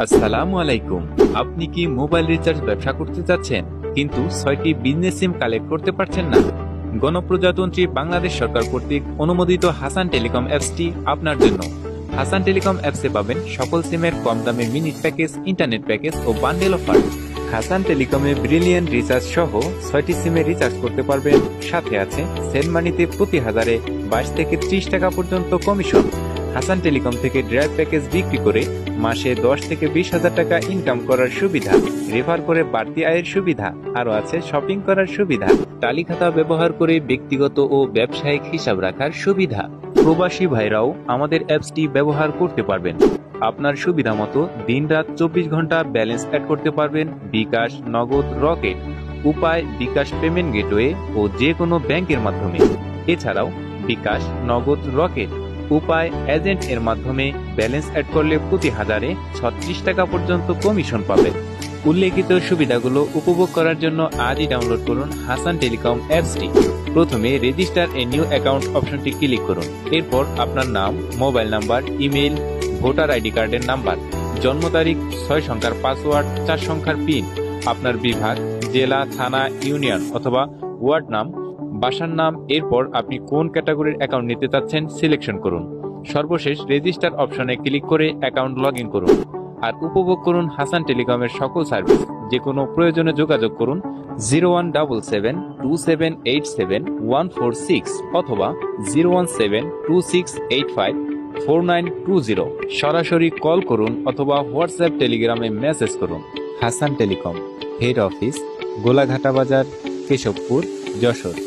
আসসালামু আলাইকুম। আপনি কি মোবাইল রিচার্জ ব্যবসা করতে যাচ্ছেন কিন্তু 6টি বিজনেস সিম কালেক্ট করতে পারছেন না? গণপ্রজাতন্ত্রী বাংলাদেশ সরকার কর্তৃক অনুমোদিত হাসান টেলিকম অ্যাপসটি আপনার জন্য। হাসান টেলিকম অ্যাপসে পাবেন সকল সিমের কম দামে মিনিট প্যাকেজ, ইন্টারনেট প্যাকেজ ও বান্ডেল অফার। হাসান টেলিকমে ব্রিলিয়ান্ট রিচার্জ সহ 6টি সিমে রিচার্জ করতে পারবেন। সাথে আছে সেন্ড মানিতে প্রতি হাজারে 22 থেকে 30 টাকা পর্যন্ত কমিশন। হাসান টেলিকম থেকে ড্রাইভ প্যাকেজ বিক্রি করে মাসে 10 থেকে 20 হাজার টাকা ইনকাম করার সুবিধা, রেফার করে বাড়তি আয়ের সুবিধা, আরো আছে শপিং করার সুবিধা, টালি খাতা ব্যবহার করে ব্যক্তিগত ও ব্যবসায়িক হিসাব রাখার সুবিধা। প্রবাসী ভাইরাও আমাদের অ্যাপসটি ব্যবহার করতে পারবেন। আপনার সুবিধা মতো দিন-রাত 24 ঘন্টা ব্যালেন্স অ্যাড করতে পারবেন বিকাশ, নগদ, রকেট, উপায়, বিকাশ পেমেন্ট গেটওয়ে ও যে কোনো ব্যাংকের মাধ্যমে। এছাড়াও বিকাশ, নগদ, রকেট, উপায়, এজেন্ট এর মাধ্যমে ব্যালেন্স অ্যাড করলে প্রতি হাজারে 36 টাকা পর্যন্ত কমিশন পাবেন। উল্লেখিত সুবিধাগুলো উপভোগ করার জন্য আজই ডাউনলোড করুন হাসান টেলিকম অ্যাপসটি। প্রথমে রেজিস্টার এ নিউ অ্যাকাউন্ট অপশনটি ক্লিক করুন। এরপর আপনার নাম, mobile number, email, voter ID কার্ডের নাম্বার, জন্ম তারিখ, 6 সংখ্যার পাসওয়ার্ড, 4 সংখ্যার পিন, আপনার বিভাগ, জেলা, থানা, ইউনিয়ন অথবা ওয়ার্ড নাম, বাসার নাম। এরপর আপনি কোন ক্যাটাগরির অ্যাকাউন্ট নিতে চাচ্ছেন সিলেকশন করুন। সর্বশেষ রেজিস্টার অপশনে ক্লিক করে অ্যাকাউন্ট লগ ইন করুন আর উপভোগ করুন হাসান টেলিকমের সকল সার্ভিস। যে কোনো প্রয়োজনে যোগাযোগ করুন 017727874146 অথবা 01726854920। সরাসরি কল করুন অথবা হোয়াটসঅ্যাপ, টেলিগ্রামে মেসেজ করুন। Hasan telecom, head office, Golaghata বাজার, কেশবপুর, যশোর।